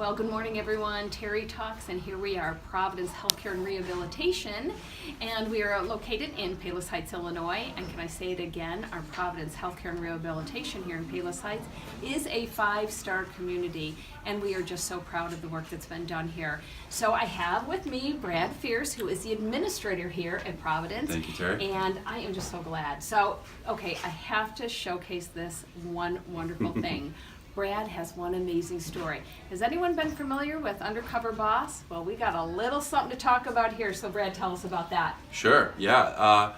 Well, good morning, everyone. Terri Talks, and here we are, Providence Healthcare and Rehabilitation, and we are located in Palos Heights, Illinois. And can I say it again? Our Providence Healthcare and Rehabilitation here in Palos Heights is a 5-star community, and we are just so proud of the work that's been done here. So I have with me Brad Fierce, who is the administrator here at Providence. Thank you, Terri. And I am just so glad. So, okay, I have to showcase this one wonderful thing. Brad has one amazing story. Has anyone been familiar with Undercover Boss? Well, we got a little something to talk about here, so Brad, tell us about that. Sure, yeah.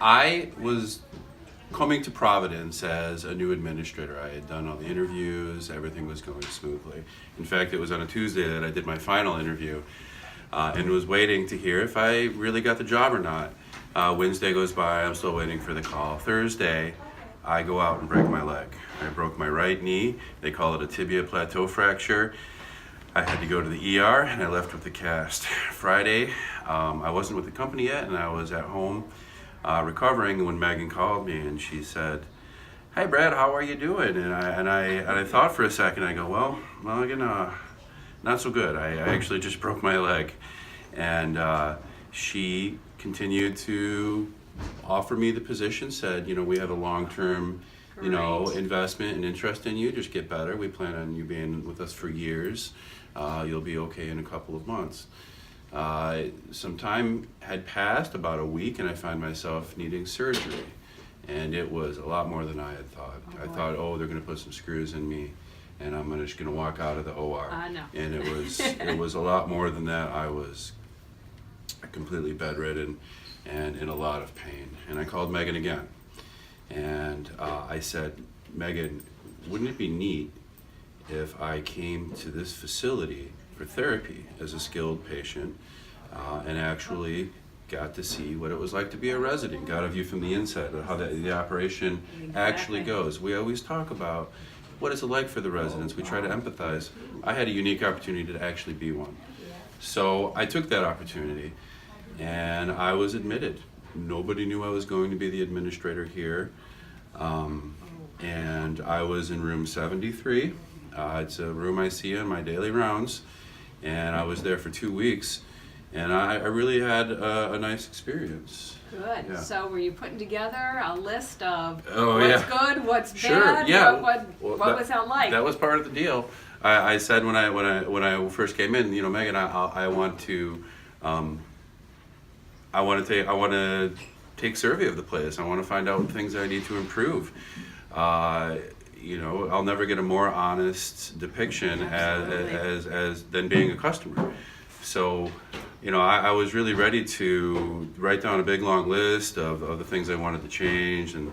I was coming to Providence as a new administrator. I had done all the interviews, everything was going smoothly. In fact, it was on a Tuesday that I did my final interview and was waiting to hear if I really got the job or not. Wednesday goes by, I'm still waiting for the call. Thursday, I go out and break my leg. I broke my right knee. They call it a tibia plateau fracture. I had to go to the ER and I left with the cast. Friday, I wasn't with the company yet and I was at home recovering when Megan called me and she said, "Hey Brad, how are you doing?" And I thought for a second. I go, well, you know, not so good. I actually just broke my leg, and she continued to offer me the position. Said, you know, we have a long-term, you know, investment and interest in you. Just get better. We plan on you being with us for years. You'll be okay in a couple of months. Some time had passed, about a week, and I find myself needing surgery. And it was a lot more than I had thought. I thought, oh, they're going to put some screws in me, and I'm just going to walk out of the OR. No. And it was a lot more than that. I was completely bedridden and in a lot of pain. And I called Megan again. And I said, "Megan, wouldn't it be neat if I came to this facility for therapy as a skilled patient and actually got to see what it was like to be a resident, got a view from the inside of how the operation actually goes. We always talk about what is it like for the residents. We try to empathize. I had a unique opportunity to actually be one. So I took that opportunity and I was admitted. Nobody knew I was going to be the administrator here. And I was in room 73. It's a room I see on my daily rounds. And I was there for 2 weeks. And I really had a nice experience. Good. Yeah. So were you putting together a list of Oh, what's yeah. good, what's Sure, bad? yeah. What was that like? That was part of the deal. I said when I first came in, you know, Megan, I want to take survey of the place. I want to find out things I need to improve. You know, I'll never get a more honest depiction as than being a customer. So, you know, I was really ready to write down a big long list of the things I wanted to change, and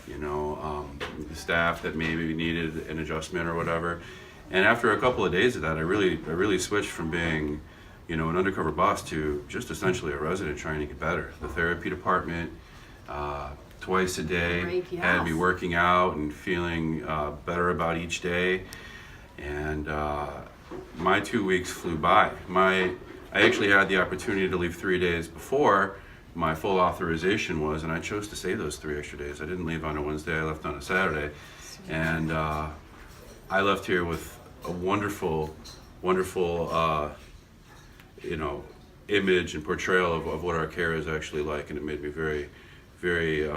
you know, the staff that maybe needed an adjustment or whatever. And after a couple of days of that, I really switched from being, you know, an undercover boss to just essentially a resident trying to get better. The therapy department, twice a day, Great, yes. had me working out and feeling better about each day. And my 2 weeks flew by. I actually had the opportunity to leave 3 days before my full authorization was, and I chose to save those 3 extra days. I didn't leave on a Wednesday, I left on a Saturday. And I left here with a wonderful, you know, image and portrayal of what our care is actually like, and it made me very, very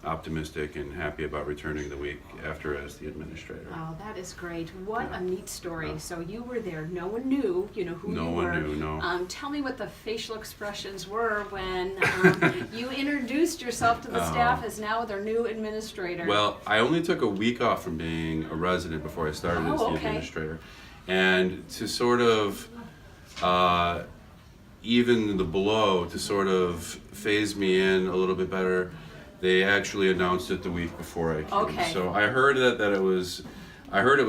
optimistic and happy about returning the week after as the administrator. Oh, that is great. What Yeah. a neat story. Yeah. So you were there. No one knew, you know, who No you one were. knew, no. Tell me what the facial expressions were when you introduced yourself to the staff as now their new administrator. Well, I only took a week off from being a resident before I started as the administrator. And to sort of even the blow, to sort of phase me in a little bit better, they actually announced it the week before I came. Okay. So I heard that it was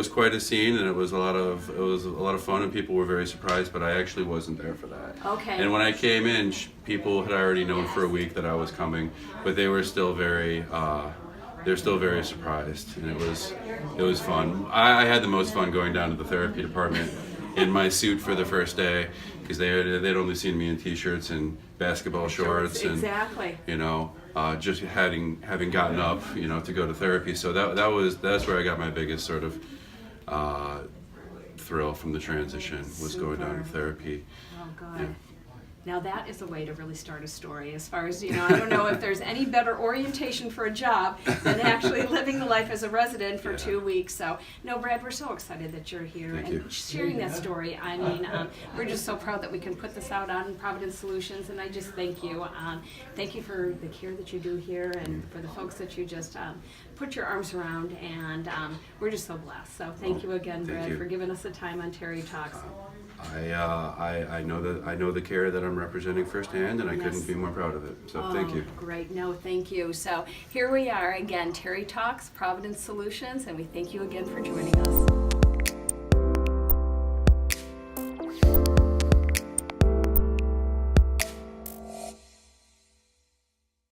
quite a scene, and it was a lot of fun, and people were very surprised. But I actually wasn't there for that. Okay. And when I came in, people had already known for a week that I was coming, but they were still very surprised, and it was fun. I had the most fun going down to the therapy department in my suit for the first day, because they'd only seen me in t-shirts and basketball shorts, and exactly. you know, just having gotten up, you know, to go to therapy. So that's where I got my biggest sort of thrill from the transition was going down to Super. therapy. Oh, Yeah. God. Now that is a way to really start a story. As far as, I don't know if there's any better orientation for a job than actually living the life as a resident for Yeah. 2 weeks. So, no, Brad, we're so excited that you're here Thank and you. sharing that story. I mean, we're just so proud that we can put this out on Providence Solutions, and I just thank you. Thank you for the care that you do here and for the folks that you just put your arms around, and we're just so blessed. So thank you again, Thank Brad, you. for giving us the time on Terri Talks. I know the care that I'm representing firsthand, and I Yes. couldn't be more proud of it. So thank you. Great. No, thank you. So here we are again, Terri Talks, Providence Solutions, and we thank you again for joining us.